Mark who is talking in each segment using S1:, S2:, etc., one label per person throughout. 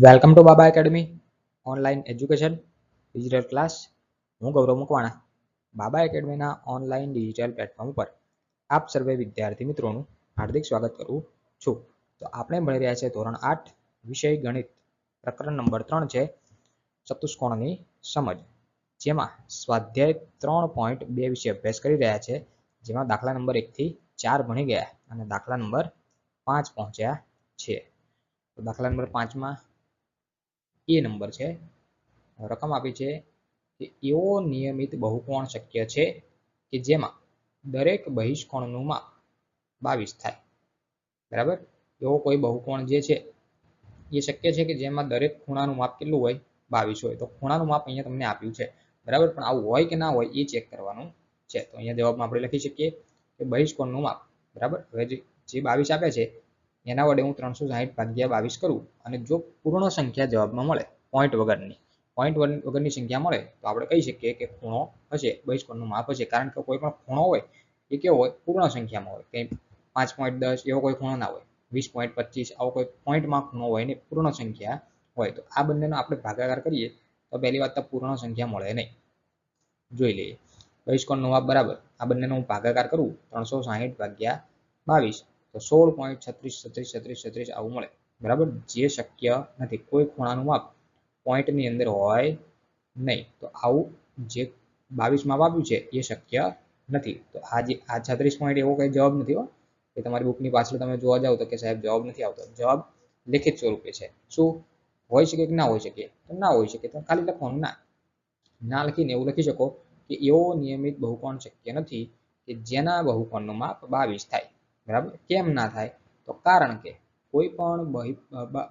S1: Welcome to Baba academy online education digital class. હું ગૌરવ મકવાણા બાબા એકેડમીના online digital platform ઉપર આપ સર્વે વિદ્યાર્થી મિત્રોનું હાર્દિક સ્વાગત કરું છું. તો આપણે ભણી રહ્યા છે ધોરણ 8 વિષય ગણિત, પ્રકરણ નંબર 3 છે ચતુષ્કોણની સમજ, જેમાં સ્વાધ્યાય 3.2 વિશે અભ્યાસ કરી રહ્યા છે, જેમાં દાખલા નંબર 1 થી 4 ભણી ગયા અને દાખલા નંબર 5 પહોંચ્યા છે. તો દાખલા નંબર 5માં એ નંબર છે, રકમ આપી છે કે એવો નિયમિત બહુકોણ શક્ય છે કે જેમાં દરેક બહિષ્કોણનું માપ 22 થાય. બરાબર, એવો કોઈ બહુકોણ જે છે એ શક્ય છે કે જેમાં દરેક ખૂણાનું માપ કેટલું હોય? 22 હોય. તો ખૂણાનું માપ અહીંયા તમને આપ્યું છે, બરાબર, પણ આવું હોય કે ના હોય એ ચેક કરવાનું છે. તો અહીંયા જવાબમાં આપણે લખી શકીએ કે બહિષ્કોણનું માપ, બરાબર. હવે જે 22 આપે છે એના વડે હું 360 ભાગ્યા 22 કરું અને જો પૂર્ણ સંખ્યા જવાબમાં મળે, પોઈન્ટ વગરની સંખ્યા મળે, તો આપણે કહી શકીએ કે ખૂણો હશે, બહિષ્કોણનું માપ હશે. કારણ કે કોઈ પણ ખૂણો હોય એ કેવો હોય? પૂર્ણ સંખ્યામાં હોય. કંઈ 5.10 એવો કોઈ ખૂણો ના હોય, 20.25 આવો કોઈ પોઈન્ટમાં ખૂણો હોય ને પૂર્ણ સંખ્યા હોય. તો આ બંનેનો આપણે ભાગાકાર કરીએ તો પહેલી વાત તો પૂર્ણ સંખ્યા મળે નહીં. જોઈ લઈએ બહિષ્કોણનું માપ બરાબર, આ બંનેનો હું ભાગાકાર કરું 360 ભાગ્યા 22 તો 16.36 આવું મળે. બરાબર, જે શક્ય નથી. કોઈ ખૂણાનું માપ પોઈન્ટની અંદર હોય નહીં. તો આવું જે 22 માપ આપ્યું છે એ શક્ય નથી. તો આ 36 પોઈન્ટ એવો કંઈ જવાબ નથી હો કે તમારી બુકની પાછળ તમે જોવા જાવ તો કે સાહેબ જવાબ નથી આવતો. જવાબ લિખિત સ્વરૂપે છે. શું હોઈ શકે કે ના હોઈ શકે? તો ના હોઈ શકે. તો ખાલી લખવાનું ના લખીને એવું લખી શકો કે એવો નિયમિત બહુકોણ શક્ય નથી કે જેના બહુકોણનું માપ 22 થાય. બરાબર, કેમ ના થાય? તો કારણ કે કોઈ પણ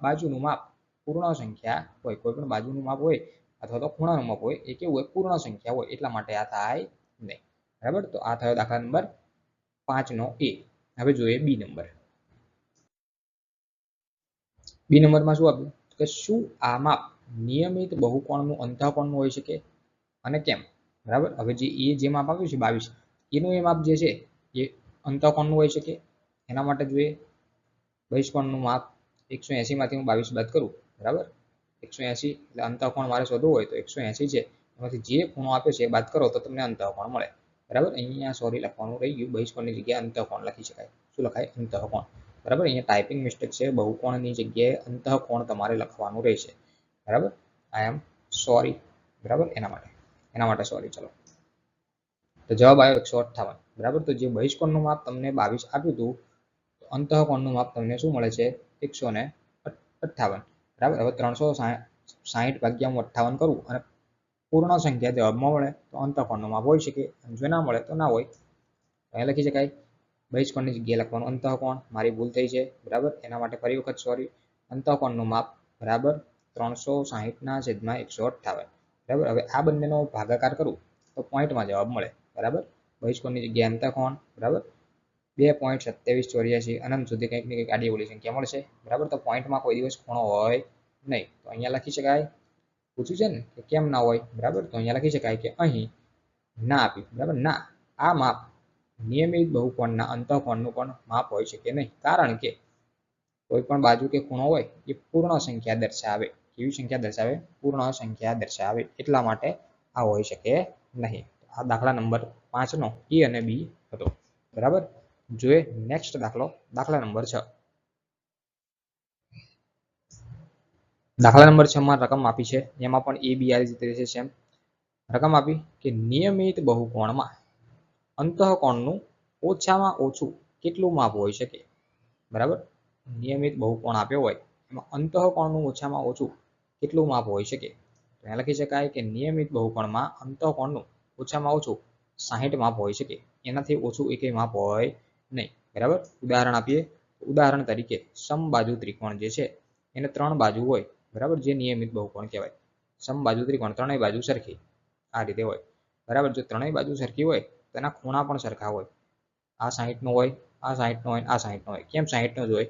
S1: બાજુનું માપ પૂર્ણ સંખ્યા હોય, કોઈ પણ બાજુનું માપ હોય અથવા તો ખૂણાનું માપ હોય એ કેવું હોય? પૂર્ણ સંખ્યા હોય, એટલા માટે આ થાય નહીં. બરાબર, તો આ થયો દાખલા નંબર 5 નો એ. હવે જોઈએ બી નંબર. બી નંબરમાં શું આપ્યું કે શું આ માપ નિયમિત બહુકોણનું અંતઃકોણનું હોઈ શકે અને કેમ? બરાબર, હવે જે માપ આપ્યું છે 22 એનું એ માપ જે છે એ અંતઃકોણનું હોઈ શકે. એના માટે જોઈએ બહિષ્કોણનું માપ 180 માંથી હું 22 બાદ કરું, બરાબર. 180 એટલે અંતઃકોણ મારે શોધવું હોય તો 180 છે, એમાંથી જે ખૂણો આપે છે એ બાદ કરો તો તમને અંતઃકોણ મળે. બરાબર, અહીંયા સોરી લખવાનું રહી ગયું, બહિષ્કોણની જગ્યાએ અંતઃકોણ લખી શકાય. શું લખાય? અંતઃકોણ. બરાબર, અહીંયા ટાઈપિંગ મિસ્ટેક છે, બહુકોણની જગ્યાએ અંતઃકોણ તમારે લખવાનું રહેશે. બરાબર, આઈ એમ સોરી. બરાબર, એના માટે સોરી. ચલો, તો જવાબ આવ્યો 158. બરાબર, તો જે બહિષ્કોણનું માપ તમને 22 આપ્યું હતું, અંતઃકોણનું માપ તમને શું મળે છે? 158. બરાબર, હવે 360 ભાગ્યા હું 58 કરું અને પૂર્ણ સંખ્યા જવાબમાં મળે તો અંતઃકોણનું માપ હોઈ શકે, જો ના મળે તો ના હોય. અહીંયા લખી શકાય બહિષ્કોણની જગ્યાએ લખવાનું અંતઃકોણ. મારી ભૂલ થઈ છે, બરાબર, એના માટે ફરી વખત સોરી. અંતઃકોણનું માપ બરાબર 360/158. બરાબર, હવે આ બંનેનો ભાગાકાર કરું તો પોઈન્ટમાં જવાબ મળે. બરાબર, બહિષ્કોણની જગ્યાએ અંતઃકોણ, બરાબર, 2.2784 અનંત સુધી કંઈક ને કંઈક આડી અવળી સંખ્યા મળશે. બરાબર, તો પોઈન્ટમાં કોઈ દિવસ ખૂણો હોય નહીં. તો અહીંયા લખી શકાય, પૂછ્યું છે ને કે કેમ ના હોય? બરાબર, તો અહીંયા લખી શકાય કે અહીં ના આપ્યું. બરાબર, ના, આ માપ નિયમિત બહુકોણના અંતઃકોણનું પણ માપ હોઈ શકે નહીં. કારણ કે કોઈ પણ બાજુ કે ખૂણો હોય એ પૂર્ણ સંખ્યા દર્શાવે. કેવી સંખ્યા દર્શાવે? પૂર્ણ સંખ્યા દર્શાવે, એટલા માટે આ હોઈ શકે નહીં. આ દાખલા નંબર 5 નો એ અને બી હતો. બરાબર, જોઈએ નેક્સ્ટ દાખલો, દાખલા નંબર 6. દાખલા નંબર 6 માં રકમ આપી છે, એમાં પણ એ બી આ રીતે છે સેમ. રકમ આપી કે નિયમિત બહુકોણમાં અંતઃકોણનું ઓછામાં ઓછું કેટલું માપ હોઈ શકે? બરાબર, નિયમિત બહુકોણ આપ્યો હોય એમાં અંતઃકોણનું ઓછામાં ઓછું કેટલું માપ હોઈ શકે? તો અહીંયા લખી શકાય કે નિયમિત બહુકોણમાં અંતઃકોણનું ઓછામાં ઓછું 60 માપ હોઈ શકે, એનાથી ઓછું એકેય માપ હોય નહીં. બરાબર, ઉદાહરણ આપીએ. ઉદાહરણ તરીકે સમબાજુ ત્રિકોણ જે છે એને 3 બાજુ હોય, બરાબર, જે નિયમિત બહુકોણ કહેવાય. સમબાજુ ત્રિકોણ ત્રણેય બાજુ સરખી આ રીતે હોય. બરાબર, જો ત્રણેય બાજુ સરખી હોય તો એના ખૂણા પણ સરખા હોય. આ 60 નો હોય, આ 60 નો હોય, આ 60 નો હોય. કેમ 60 નો જ હોય?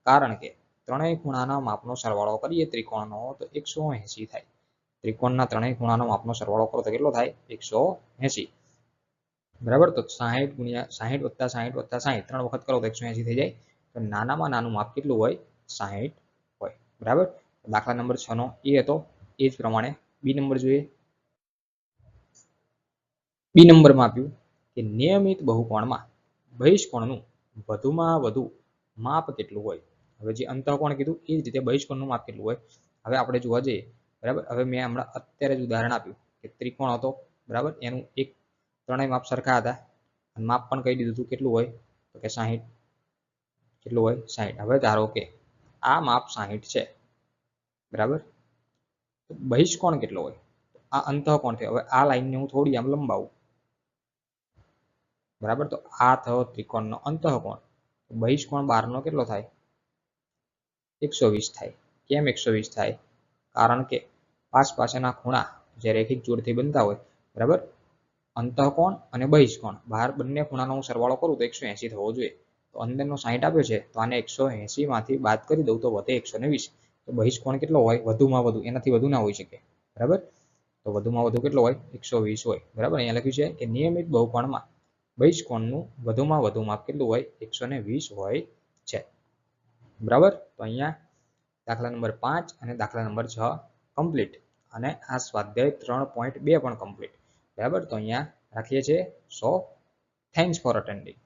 S1: કારણ કે ત્રણેય ખૂણાના માપનો સરવાળો કરીએ ત્રિકોણનો તો 180 થાય. ત્રિકોણના ત્રણેય ખૂણાનો માપનો સરવાળો કરો તો કેટલો થાય? 180. બરાબર, તો 60 ગુણ્યા 60 વત્તા 60 વત્તા 60 3 વખત કરો તો 180 થઈ જાય. તો નાનામાં નાનું માપ કેટલું હોય? 60 હોય. બરાબર, દાખલા નંબર 6 નો એ હતો એ જ પ્રમાણે બી નંબર જોઈએ. બી નંબરમાં આપ્યું કે નિયમિત બહુકોણમાં બહિષ્કોણનું વધુમાં વધુ માપ કેટલું હોય. હવે જે અંતઃકોણ કીધું એ જ રીતે બહિષ્કોણનું માપ કેટલું હોય. હવે આપણે જોવા જઈએ બરાબર. હવે મેં હમણાં અત્યારે જ ઉદાહરણ આપ્યું કે ત્રિકોણ હતો બરાબર, એનું એક ત્રણેય માપ સરખા હતા અને માપ પણ કહી દીધું હતું કેટલું હોય તો કે 60. કેટલું હોય 60. હવે ધારો કે આ માપ 60 છે બરાબર, તો બહિષ્કોણ કેટલો હોય? આ અંતઃકોણ થયો. હવે આ લાઈનને હું થોડી આમ લંબાવું બરાબર, તો આ થયો ત્રિકોણનો અંતઃકોણ. બહિષ્કોણ 12 નો કેટલો થાય? 120 થાય. કેમ 120 થાય? કારણ કે પાસના ખૂણા જે રેખિક જોડથી બનતા હોય બરાબર, અંતઃકોણ અને બહિષ્કોણ બહાર બંને ખૂણાનો હું સરવાળો કરું તો 180 થવો જોઈએ. તો અંદરનો 60 આપ્યો છે તો આને 180 માંથી બાદ કરી દઉં તો વધે 120. તો બહિષ્કોણ કેટલો હોય? વધુમાં વધુ, એનાથી વધુ ના હોઈ શકે બરાબર. તો વધુમાં વધુ કેટલો હોય? 120 હોય બરાબર. અહીંયા લખ્યું છે કે નિયમિત બહુકોણમાં બહિષ્કોણનું વધુમાં વધુ માપ કેટલું હોય? 120 હોય છે બરાબર. તો અહીંયા દાખલા નંબર 5 અને દાખલા નંબર 6 કમ્પ્લીટ અને આ સ્વાધ્યાય 3.2 પણ કમ્પ્લીટ બરાબર. તો અહીંયા રાખીએ છીએ. સો થેન્ક્સ ફોર અટેન્ડિંગ.